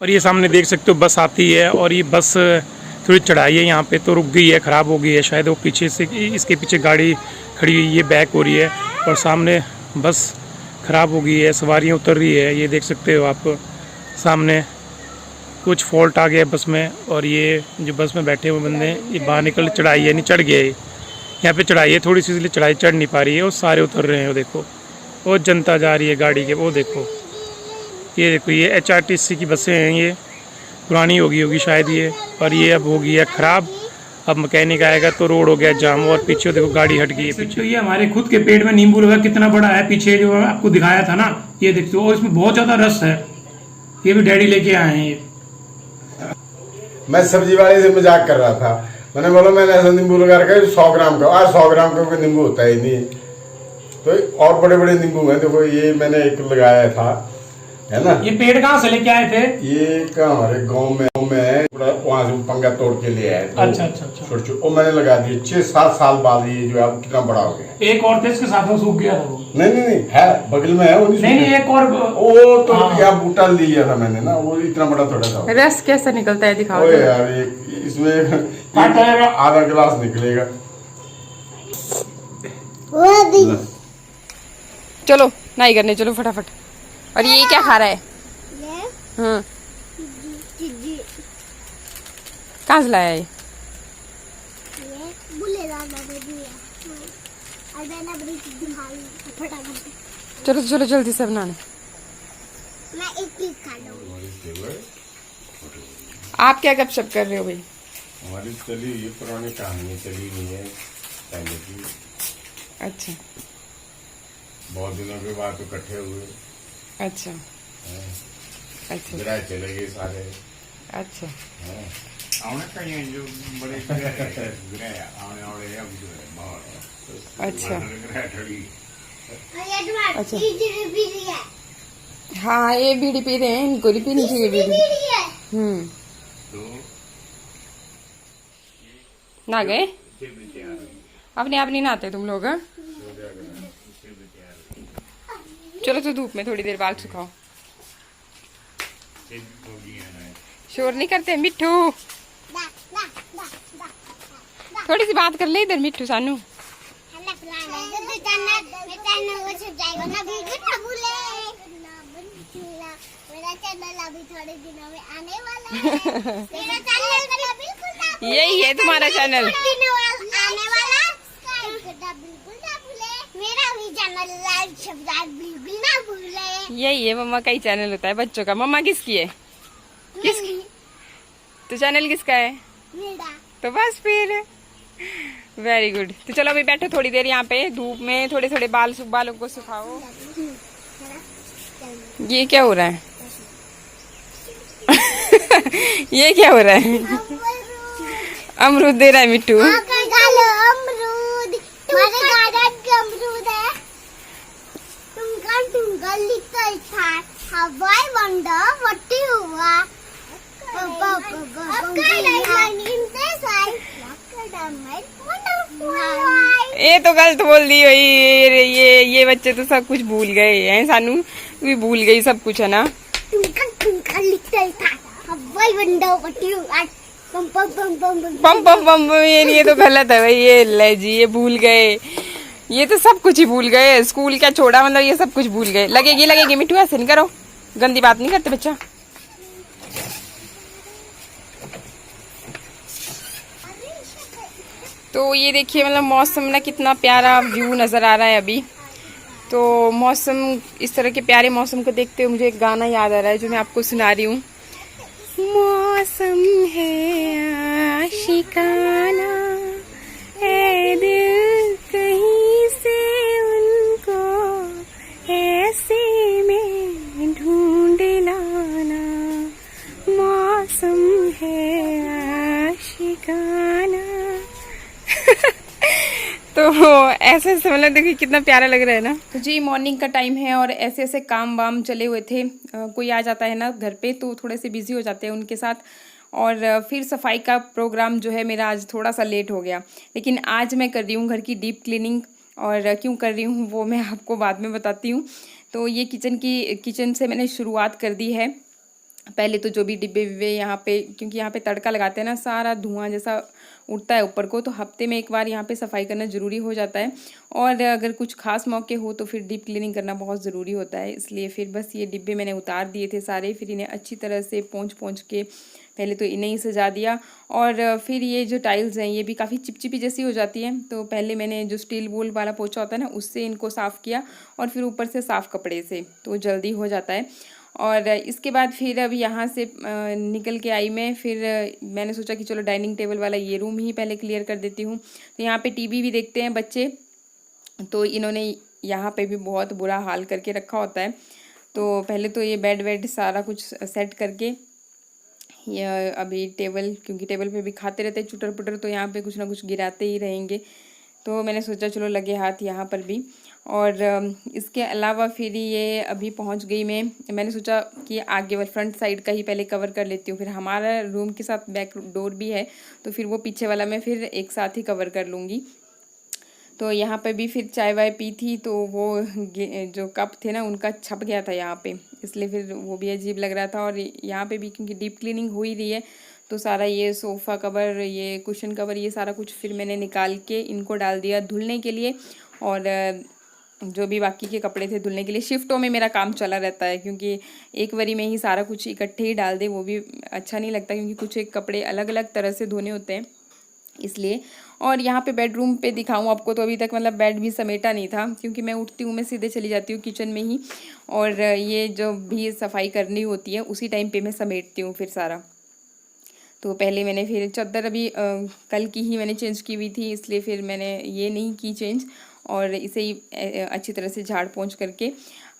और ये सामने देख सकते हो बस आती है और ये बस थोड़ी चढ़ाई है यहाँ पे तो रुक गई है, ख़राब हो गई है शायद। वो पीछे से इसके पीछे गाड़ी खड़ी हुई है, बैक हो रही है और सामने बस ख़राब हो गई है, सवारियाँ उतर रही है। ये देख सकते हो आप सामने कुछ फॉल्ट आ गया बस में। और ये जो बस में बैठे हुए बंदे ये बाहर निकल चढ़ाई है, नहीं चढ़ गया है यहाँ पे, चढ़ाई है थोड़ी सी इसलिए चढ़ाई चढ़ नहीं पा रही है और सारे उतर रहे हैं। वो देखो वो जनता जा रही है गाड़ी के, वो देखो ये HRTC की बसें हैं, ये पुरानी होगी शायद ये, और ये अब हो गई है ख़राब। अब मैकेनिक आएगा तो रोड हो गया जाम और पीछे देखो गाड़ी हट गई है पीछे। तो ये हमारे खुद के पेड़ में नींबू लगा, कितना बड़ा है पीछे जो आपको दिखाया था ना, ये देखते हो। और इसमें बहुत ज़्यादा रस है, ये भी डैडी लेके आए हैं। ये मैं सब्जी वाले से मजाक कर रहा था, मैंने बोला मैंने ऐसा नींबू लगा रखा है 100 ग्राम का, आज 100 ग्राम का कोई नींबू होता ही नहीं। तो और बड़े बड़े नींबू हैं, देखो ये मैंने एक लगाया था, है ना। ये पेड़ कहाँ से लेके आए थे? ये का हमारे गांव में है, वहां से पंगा तोड़ के ले आए। अच्छा। छोटे वो मैंने लगा दिए 6-7 साल बाद, ये जो है अब कितना बड़ा हो गया। एक और थे इसके साथ में, सूख गया था वो। नहीं है, बगल में है वो। नहीं एक और वो तो यहाँ बूटा लिया था मैंने ना, वो इतना बड़ा थोड़ा था। रस कैसा निकलता है दिखाओ ओए यार, इसमें आधा गिलास निकलेगा। चलो नहीं करने, चलो फटाफट। और ये क्या खा रहा है? हाँ, कहाँ से लाया है? चलो चलो जल्दी से बनाने। मैं एक ही खा लूंगी। आप क्या गपशप कर रहे हो भाई? हमारी चली ये पुरानी कहानी चली नहीं है पहले की। अच्छा बहुत दिनों के बाद इकट्ठे हुए। अच्छा अच्छा गिराए चले गए सारे। अच्छा आने का ये जो बड़े गिराए आने वाले अब जो है बहुत अच्छा अच्छा अच्छा। भी है। हाँ ये बीड़ी पी रहे हैं, इनको नहीं पीनी चाहिए बीड़ी। है। तो ना गए अपने आप नहीं नहाते तुम लोग? हाँ? चलो तो धूप में थोड़ी देर बाल सुखाओ। शोर नहीं करते मिट्ठू? थोड़ी सी बात कर ले इधर मिट्ठू सानू। मेरा चैनल अभी थोड़े दिनों में आने वाला है। मेरा चैनल बिल्कुल यही है तुम्हारा चैनल आने वाला। बिल्कुल ना भूले मेरा भी चैनल लाइक सब्सक्राइब बिल्कुल ना भूले। यही है, मम्मा का ही चैनल होता है बच्चों का। मम्मा किसकी है? किसकी? तो चैनल किसका है? मेरा। तो बस फिर वेरी गुड। तो चलो अभी बैठो थोड़ी देर यहाँ पे धूप में, थोड़े थोड़े बालों को सुखाओ। ये क्या हो रहा है? ये क्या हो रहा है? अमरूद दे रहा है मिट्टू। अमरूद हमारे गार्डन के अमरूद है। तुमका लिखल था हवाई वंडर व्हाट हुआ। ये तो गलत बोल दी भाई। ये बच्चे तो सब कुछ भूल गए हैं, सानू भी भूल गई सब कुछ, है ना। तुमका लिखल था हवाई वंडर व्हाट हुआ। पम पम पम पम पम पम पम ये तो गलत है भाई। ये ले जी, ये भूल गए, ये तो सब कुछ ही भूल गए। स्कूल क्या छोड़ा, मतलब ये सब कुछ भूल गए। लगेगी मिट्टू, ऐसे नहीं करो, गंदी बात नहीं करते बच्चा। तो ये देखिए मतलब मौसम ना कितना प्यारा व्यू नज़र आ रहा है अभी। तो मौसम, इस तरह के प्यारे मौसम को देखते हुए मुझे एक गाना याद आ रहा है जो मैं आपको सुना रही हूँ। मौसम है आशिकाना, है दिल कहीं से उनको ऐसे में ढूंढ लाना। मौसम है आशिकाना। तो ऐसे मतलब देखिए कितना प्यारा लग रहा है ना। तो जी मॉर्निंग का टाइम है और ऐसे ऐसे काम वाम चले हुए थे। कोई आ जाता है ना घर पे तो थोड़े से बिजी हो जाते हैं उनके साथ। और फिर सफाई का प्रोग्राम जो है मेरा आज थोड़ा सा लेट हो गया। लेकिन आज मैं कर रही हूँ घर की डीप क्लीनिंग, और क्यों कर रही हूँ वो मैं आपको बाद में बताती हूँ। तो ये किचन से मैंने शुरुआत कर दी है। पहले तो जो भी डिब्बे विब्बे यहाँ पे, क्योंकि यहाँ पे तड़का लगाते हैं ना, सारा धुआं जैसा उठता है ऊपर को, तो हफ्ते में एक बार यहाँ पे सफाई करना ज़रूरी हो जाता है। और अगर कुछ खास मौके हो तो फिर डीप क्लीनिंग करना बहुत ज़रूरी होता है। इसलिए फिर बस ये डिब्बे मैंने उतार दिए थे सारे, फिर इन्हें अच्छी तरह से पोंछ के पहले तो इन्हें ही सजा दिया। और फिर ये जो टाइल्स हैं ये भी काफ़ी चिपचिपी जैसी हो जाती हैं, तो पहले मैंने जो स्टील वूल वाला पोछा होता है ना, उससे इनको साफ़ किया और फिर ऊपर से साफ़ कपड़े से, तो जल्दी हो जाता है। और इसके बाद फिर अब यहाँ से निकल के आई मैं, फिर मैंने सोचा कि चलो डाइनिंग टेबल वाला ये रूम ही पहले क्लियर कर देती हूँ। तो यहाँ पे टीवी भी देखते हैं बच्चे, तो इन्होंने यहाँ पे भी बहुत बुरा हाल करके रखा होता है। तो पहले तो ये बेड वेड सारा कुछ सेट करके, ये अभी टेबल, क्योंकि टेबल पे भी खाते रहते हैं चुटर पुटर, तो यहाँ पे कुछ ना कुछ गिराते ही रहेंगे, तो मैंने सोचा चलो लगे हाथ यहाँ पर भी। और इसके अलावा फिर ये अभी पहुँच गई मैंने सोचा कि आगे वाले फ्रंट साइड का ही पहले कवर कर लेती हूँ, फिर हमारा रूम के साथ बैक डोर भी है, तो फिर वो पीछे वाला मैं फिर एक साथ ही कवर कर लूँगी। तो यहाँ पे भी फिर चाय वाय पी थी, तो वो जो कप थे ना उनका छप गया था यहाँ पे, इसलिए फिर वो भी अजीब लग रहा था। और यहाँ पे भी क्योंकि डीप क्लीनिंग हो ही रही है, तो सारा ये सोफ़ा कवर, ये कुशन कवर, ये सारा कुछ फिर मैंने निकाल के इनको डाल दिया धुलने के लिए। और जो भी बाकी के कपड़े थे धुलने के लिए, शिफ्टों में मेरा काम चला रहता है, क्योंकि एक बारी में ही सारा कुछ इकट्ठे ही डाल दे वो भी अच्छा नहीं लगता, क्योंकि कुछ एक कपड़े अलग अलग तरह से धोने होते हैं, इसलिए। और यहाँ पे बेडरूम पे दिखाऊं आपको, तो अभी तक मतलब बेड भी समेटा नहीं था, क्योंकि मैं उठती हूँ मैं सीधे चली जाती हूँ किचन में ही, और ये जो भी सफाई करनी होती है उसी टाइम पे मैं समेटती हूँ फिर सारा। तो पहले मैंने फिर चादर अभी कल की ही मैंने चेंज की हुई थी, इसलिए फिर मैंने ये नहीं की चेंज, और इसे ही अच्छी तरह से झाड़ पोंछ करके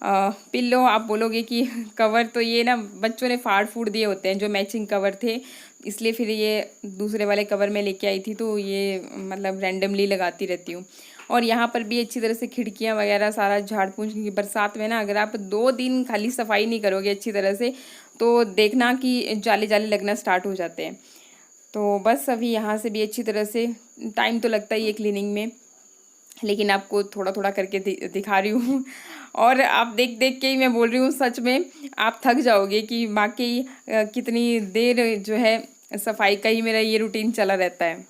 पिल्लो, आप बोलोगे कि कवर तो ये ना बच्चों ने फाड़ फूड़ दिए होते हैं जो मैचिंग कवर थे, इसलिए फिर ये दूसरे वाले कवर में लेके आई थी, तो ये मतलब रैंडमली लगाती रहती हूँ। और यहाँ पर भी अच्छी तरह से खिड़कियाँ वगैरह सारा झाड़ पोंछ, क्योंकि बरसात में ना अगर आप 2 दिन खाली सफाई नहीं करोगे अच्छी तरह से, तो देखना कि जाले जाले लगना स्टार्ट हो जाते हैं। तो बस अभी यहाँ से भी अच्छी तरह से, टाइम तो लगता ही है क्लीनिंग में, लेकिन आपको थोड़ा थोड़ा करके दिखा रही हूँ, और आप देख देख के ही मैं बोल रही हूँ, सच में आप थक जाओगे कि वाकई कितनी देर जो है सफाई का ही मेरा ये रूटीन चला रहता है।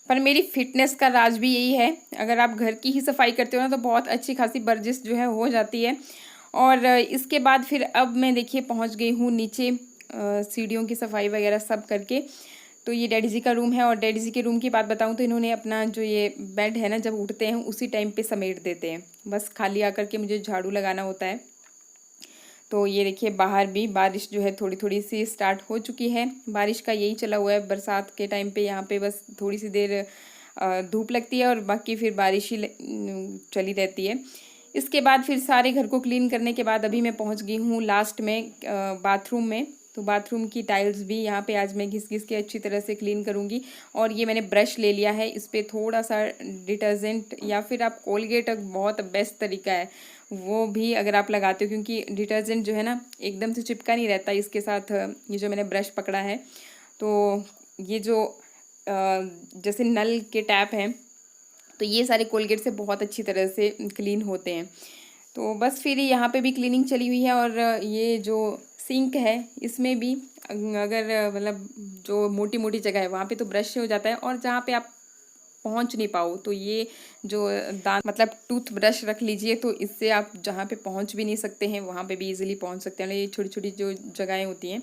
पर मेरी फिटनेस का राज भी यही है, अगर आप घर की ही सफाई करते हो ना तो बहुत अच्छी खासी वर्जिश जो है हो जाती है। और इसके बाद फिर अब मैं देखिए पहुँच गई हूँ नीचे, सीढ़ियों की सफाई वगैरह सब करके। तो ये डैडी जी का रूम है, और डैडी जी के रूम की बात बताऊं तो इन्होंने अपना जो ये बेड है ना, जब उठते हैं उसी टाइम पे समेट देते हैं, बस खाली आकर के मुझे झाड़ू लगाना होता है। तो ये देखिए बाहर भी बारिश जो है थोड़ी थोड़ी सी स्टार्ट हो चुकी है, बारिश का यही चला हुआ है। बरसात के टाइम पे यहाँ पे बस थोड़ी सी देर धूप लगती है और बाकी फिर बारिश ही चली रहती है। इसके बाद फिर सारे घर को क्लीन करने के बाद अभी मैं पहुँच गई हूँ लास्ट में बाथरूम में। तो बाथरूम की टाइल्स भी यहाँ पे आज मैं घिस घिस के अच्छी तरह से क्लीन करूँगी। और ये मैंने ब्रश ले लिया है, इस पर थोड़ा सा डिटर्जेंट या फिर आप कोलगेट, बहुत बेस्ट तरीका है वो भी अगर आप लगाते हो, क्योंकि डिटर्जेंट जो है ना एकदम से चिपका नहीं रहता इसके साथ। ये जो मैंने ब्रश पकड़ा है, तो ये जो जैसे नल के टैप हैं, तो ये सारे कोलगेट से बहुत अच्छी तरह से क्लीन होते हैं। तो बस फिर यहाँ पे भी क्लीनिंग चली हुई है। और ये जो सिंक है इसमें भी अगर मतलब जो मोटी मोटी जगह है वहाँ पे तो ब्रश से हो जाता है, और जहाँ पे आप पहुँच नहीं पाओ तो ये जो दांत मतलब टूथ ब्रश रख लीजिए, तो इससे आप जहाँ पे पहुँच भी नहीं सकते हैं वहाँ पे भी इजीली पहुँच सकते हैं। ये छोटी छोटी जो जगहें होती हैं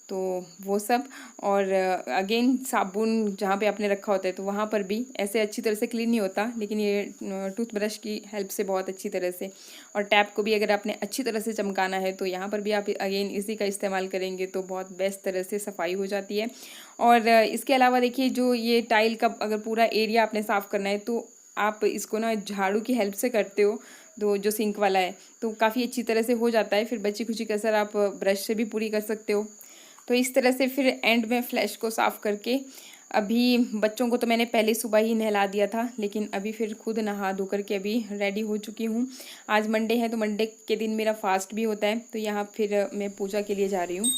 तो वो सब। और अगेन साबुन जहाँ पे आपने रखा होता है तो वहाँ पर भी ऐसे अच्छी तरह से क्लीन नहीं होता, लेकिन ये टूथब्रश की हेल्प से बहुत अच्छी तरह से। और टैप को भी अगर आपने अच्छी तरह से चमकाना है तो यहाँ पर भी आप अगेन इसी का इस्तेमाल करेंगे तो बहुत बेस्ट तरह से सफाई हो जाती है। और इसके अलावा देखिए जो ये टाइल का अगर पूरा एरिया आपने साफ़ करना है तो आप इसको ना झाड़ू की हेल्प से करते हो, तो जो सिंक वाला है तो काफ़ी अच्छी तरह से हो जाता है। फिर बची खुची कसर आप ब्रश से भी पूरी कर सकते हो। तो इस तरह से फिर एंड में फ्लैश को साफ़ करके, अभी बच्चों को तो मैंने पहले सुबह ही नहला दिया था, लेकिन अभी फिर खुद नहा धो करके अभी रेडी हो चुकी हूँ। आज मंडे है तो मंडे के दिन मेरा फास्ट भी होता है, तो यहाँ फिर मैं पूजा के लिए जा रही हूँ।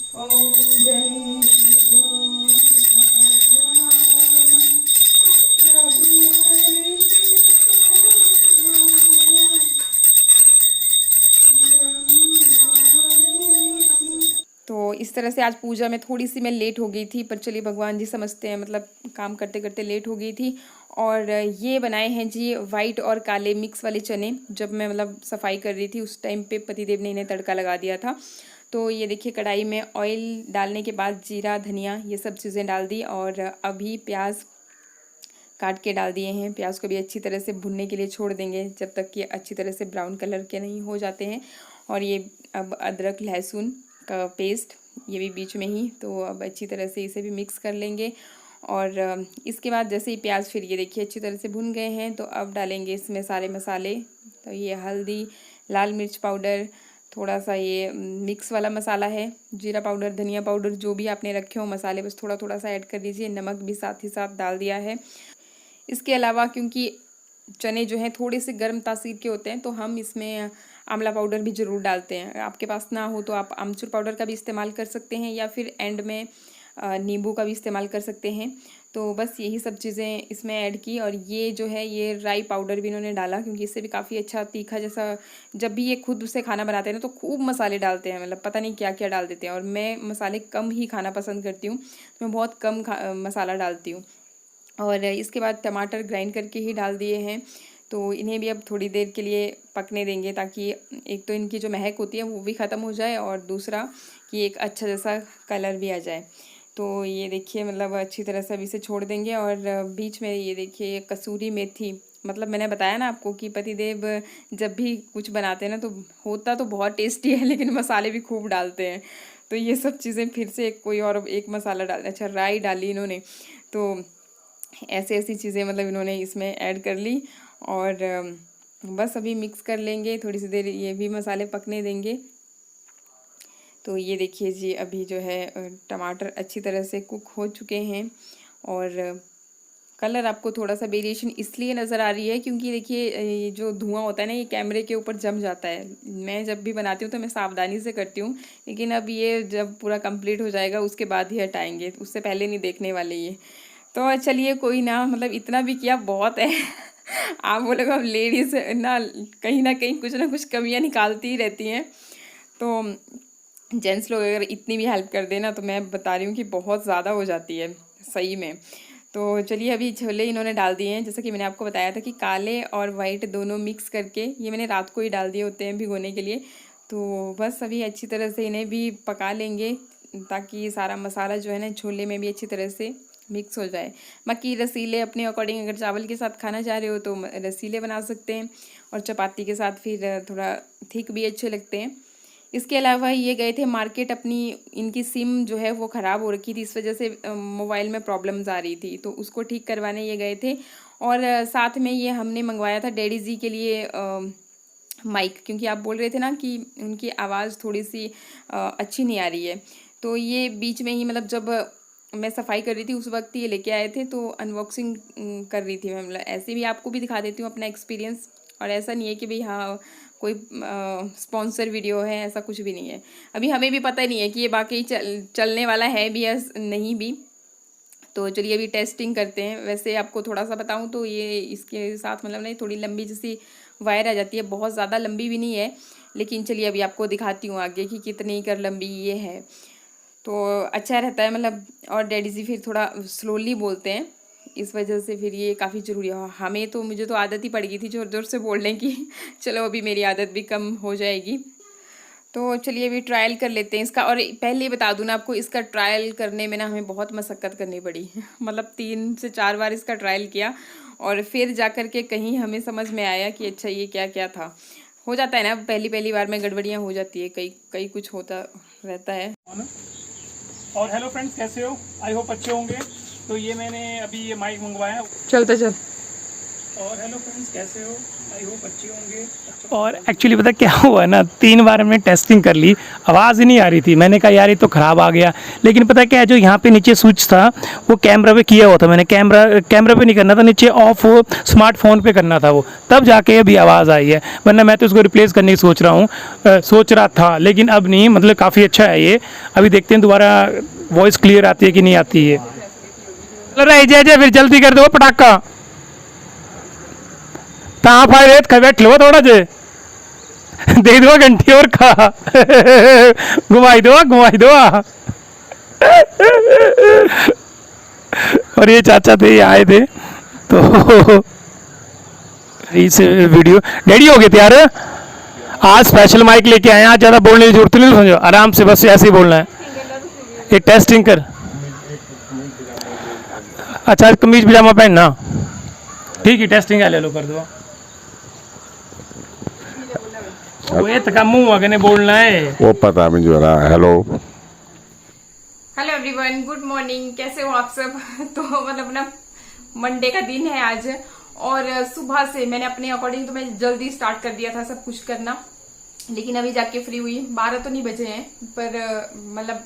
तो इस तरह से आज पूजा में थोड़ी सी मैं लेट हो गई थी, पर चलिए भगवान जी समझते हैं, मतलब काम करते करते लेट हो गई थी। और ये बनाए हैं जी वाइट और काले मिक्स वाले चने। जब मैं मतलब सफाई कर रही थी उस टाइम पे पतिदेव ने इन्हें तड़का लगा दिया था। तो ये देखिए कढ़ाई में ऑयल डालने के बाद जीरा धनिया ये सब चीज़ें डाल दी, और अभी प्याज काट के डाल दिए हैं। प्याज को भी अच्छी तरह से भुनने के लिए छोड़ देंगे जब तक कि अच्छी तरह से ब्राउन कलर के नहीं हो जाते हैं। और ये अब अदरक लहसुन का पेस्ट ये भी बीच में ही, तो अब अच्छी तरह से इसे भी मिक्स कर लेंगे। और इसके बाद जैसे ही प्याज फिर ये देखिए अच्छी तरह से भुन गए हैं, तो अब डालेंगे इसमें सारे मसाले। तो ये हल्दी, लाल मिर्च पाउडर, थोड़ा सा ये मिक्स वाला मसाला है, जीरा पाउडर, धनिया पाउडर, जो भी आपने रखे हो मसाले बस थोड़ा थोड़ा सा ऐड कर दीजिए। नमक भी साथ ही साथ डाल दिया है। इसके अलावा क्योंकि चने जो हैं थोड़े से गर्म तासीर के होते हैं, तो हम इसमें आंवला पाउडर भी ज़रूर डालते हैं। आपके पास ना हो तो आप आमचूर पाउडर का भी इस्तेमाल कर सकते हैं, या फिर एंड में नींबू का भी इस्तेमाल कर सकते हैं। तो बस यही सब चीज़ें इसमें ऐड की। और ये जो है ये राई पाउडर भी इन्होंने डाला, क्योंकि इससे भी काफ़ी अच्छा तीखा जैसा, जब भी ये खुद से खाना बनाते हैं ना तो खूब मसाले डालते हैं, मतलब पता नहीं क्या क्या डाल देते हैं। और मैं मसाले कम ही खाना पसंद करती हूँ, तो मैं बहुत कम मसाला डालती हूँ। और इसके बाद टमाटर ग्राइंड करके ही डाल दिए हैं। तो इन्हें भी अब थोड़ी देर के लिए पकने देंगे, ताकि एक तो इनकी जो महक होती है वो भी ख़त्म हो जाए, और दूसरा कि एक अच्छा जैसा कलर भी आ जाए। तो ये देखिए मतलब अच्छी तरह से अभी इसे छोड़ देंगे। और बीच में ये देखिए कसूरी मेथी, मतलब मैंने बताया ना आपको कि पतिदेव जब भी कुछ बनाते हैं ना तो होता तो बहुत टेस्टी है, लेकिन मसाले भी खूब डालते हैं। तो ये सब चीज़ें फिर से कोई और एक मसाला डाल, अच्छा राई डाली इन्होंने, तो ऐसी ऐसी चीज़ें मतलब इन्होंने इसमें ऐड कर ली। और बस अभी मिक्स कर लेंगे, थोड़ी सी देर ये भी मसाले पकने देंगे। तो ये देखिए जी अभी जो है टमाटर अच्छी तरह से कुक हो चुके हैं। और कलर आपको थोड़ा सा वेरिएशन इसलिए नज़र आ रही है क्योंकि देखिए ये जो धुआं होता है ना ये कैमरे के ऊपर जम जाता है। मैं जब भी बनाती हूँ तो मैं सावधानी से करती हूँ, लेकिन अब ये जब पूरा कंप्लीट हो जाएगा उसके बाद ही हटाएंगे, उससे पहले नहीं देखने वाले ये। तो चलिए कोई ना, मतलब इतना भी किया बहुत है। आप बोलोगे अब लेडीज़ ना कहीं कुछ ना कुछ कमियाँ निकालती ही रहती हैं, तो जेंट्स लोग अगर इतनी भी हेल्प कर देना तो मैं बता रही हूँ कि बहुत ज़्यादा हो जाती है सही में। तो चलिए अभी छोले इन्होंने डाल दिए हैं, जैसा कि मैंने आपको बताया था कि काले और वाइट दोनों मिक्स करके ये मैंने रात को ही डाल दिए होते हैं भिगोने के लिए। तो बस अभी अच्छी तरह से इन्हें भी पका लेंगे, ताकि सारा मसाला जो है ना छोले में भी अच्छी तरह से मिक्स हो जाए। बाकी रसीले अपने अकॉर्डिंग, अगर चावल के साथ खाना चाह रहे हो तो रसीले बना सकते हैं, और चपाती के साथ फिर थोड़ा थिक भी अच्छे लगते हैं। इसके अलावा ये गए थे मार्केट, अपनी इनकी सिम जो है वो ख़राब हो रखी थी, इस वजह से मोबाइल में प्रॉब्लम्स आ रही थी, तो उसको ठीक करवाने ये गए थे। और साथ में ये हमने मंगवाया था डैडी जी के लिए माइक, क्योंकि आप बोल रहे थे ना कि उनकी आवाज़ थोड़ी सी अच्छी नहीं आ रही है। तो ये बीच में ही मतलब जब मैं सफाई कर रही थी उस वक्त ये लेके आए थे, तो अनबॉक्सिंग कर रही थी मैं, मतलब ऐसे भी आपको भी दिखा देती हूँ अपना एक्सपीरियंस। और ऐसा नहीं है कि भाई हाँ कोई स्पॉन्सर वीडियो है, ऐसा कुछ भी नहीं है। अभी हमें भी पता नहीं है कि ये वाकई चलने वाला है भी या नहीं भी। तो चलिए अभी टेस्टिंग करते हैं। वैसे आपको थोड़ा सा बताऊं तो ये इसके साथ मतलब नहीं थोड़ी लंबी जैसी वायर आ जाती है, बहुत ज़्यादा लंबी भी नहीं है, लेकिन चलिए अभी आपको दिखाती हूँ आगे कि कितनी कर लंबी ये है। तो अच्छा रहता है मतलब, और डैडी जी फिर थोड़ा स्लोली बोलते हैं, इस वजह से फिर ये काफ़ी ज़रूरी है। हमें तो मुझे तो आदत ही पड़ गई थी ज़ोर ज़ोर से बोलने की। चलो अभी मेरी आदत भी कम हो जाएगी। तो चलिए अभी ट्रायल कर लेते हैं इसका। और पहले बता दूं ना आपको, इसका ट्रायल करने में ना हमें बहुत मशक्क़त करनी पड़ी। मतलब 3 से 4 बार इसका ट्रायल किया, और फिर जा कर के कहीं हमें समझ में आया कि अच्छा ये क्या क्या था। हो जाता है ना पहली बार में गड़बड़ियाँ हो जाती है, कई कुछ होता रहता है। और हेलो फ्रेंड्स, कैसे हो? आई होप अच्छे होंगे। तो ये मैंने अभी ये माइक मंगवाया। चलते चल। और हेलो फ्रेंड्स, कैसे हो? आई होप अच्छे होंगे। और एक्चुअली पता क्या हुआ ना, 3 बार हमने टेस्टिंग कर ली, आवाज़ ही नहीं आ रही थी। मैंने कहा यार ये तो ख़राब आ गया, लेकिन पता क्या है, जो यहाँ पे नीचे स्विच था वो कैमरा पे किया हुआ था। मैंने कैमरा पे नहीं करना था, नीचे ऑफ स्मार्टफोन पे करना था वो, तब जाके अभी आवाज़ आई है। वरना मैं तो इसको रिप्लेस करने की सोच रहा था, लेकिन अब नहीं, मतलब काफ़ी अच्छा है ये। अभी देखते हैं दोबारा वॉइस क्लियर आती है कि नहीं आती है। अरे जय फिर जल्दी कर दो पटाखा, कहाँ फायर खा बैठ लो थोड़ा जे। दे दो घंटी और खा। घुमाई दो घुमाई दो। और ये चाचा थे, ये आए थे तो इस वीडियो डैडी हो गए तैयार। आज स्पेशल माइक लेके आए हैं, आज ज़्यादा बोलने की जरूरत नहीं, समझो आराम से बस ऐसे ही बोलना है। ये टेस्टिंग कर। अच्छा कमीज पजामा पहनना, ठीक है टेस्टिंग है, ले लो कर दो। वो तका मुंह आगे बोलना है, वो पता मुझे जरा। Hello hello everyone, good morning, कैसे हो आप सब। तो मतलब ना मंडे का दिन है आज, और सुबह से मैंने अपने अकॉर्डिंग तो मैं जल्दी स्टार्ट कर दिया था सब कुछ करना, लेकिन अभी जाके फ्री हुई। 12 तो नहीं बजे हैं, पर मतलब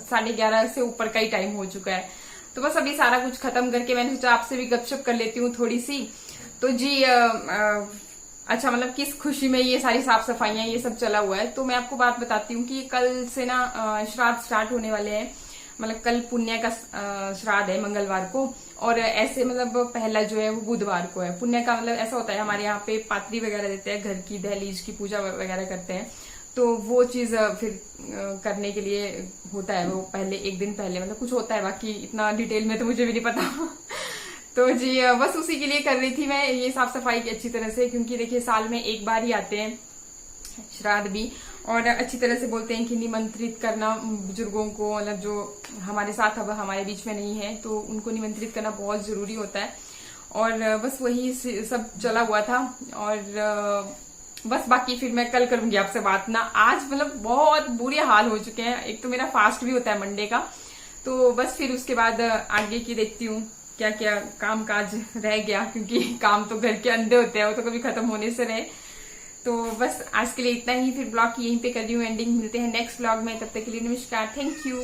11:30 से ऊपर का ही टाइम हो चुका है। तो बस अभी सारा कुछ खत्म करके मैंने सोचा आपसे भी गपशप कर लेती हूँ थोड़ी सी। तो जी अच्छा मतलब किस खुशी में ये सारी साफ सफाइयां ये सब चला हुआ है। तो मैं आपको बात बताती हूँ कि कल से ना श्राद्ध स्टार्ट होने वाले हैं। मतलब कल पुण्य का श्राद्ध है मंगलवार को, और ऐसे मतलब पहला जो है वो बुधवार को है। पुण्य का मतलब ऐसा होता है हमारे यहाँ पे पात्री वगैरह देते हैं, घर की दहलीज की पूजा वगैरह करते हैं, तो वो चीज फिर करने के लिए होता है वो पहले एक दिन पहले मतलब कुछ होता है, बाकी इतना डिटेल में तो मुझे भी नहीं पता। तो जी बस उसी के लिए कर रही थी मैं ये साफ सफाई की अच्छी तरह से, क्योंकि देखिए साल में एक बार ही आते हैं श्राद्ध भी, और अच्छी तरह से बोलते हैं कि निमंत्रित करना बुजुर्गों को, मतलब जो हमारे साथ अब हमारे बीच में नहीं है तो उनको निमंत्रित करना बहुत जरूरी होता है। और बस वही सब चला हुआ था, और बस बाकी फिर मैं कल करूंगी आपसे बात ना। आज मतलब बहुत बुरे हाल हो चुके हैं, एक तो मेरा फास्ट भी होता है मंडे का, तो बस फिर उसके बाद आगे की देखती हूँ क्या क्या काम काज रह गया, क्योंकि काम तो घर के अंधे होते हैं, वो तो कभी खत्म होने से रहे। तो बस आज के लिए इतना ही, फिर ब्लॉग यहीं पे कर रही हूँ एंडिंग। मिलते हैं नेक्स्ट ब्लॉग में, तब तक के लिए नमस्कार, थैंक यू।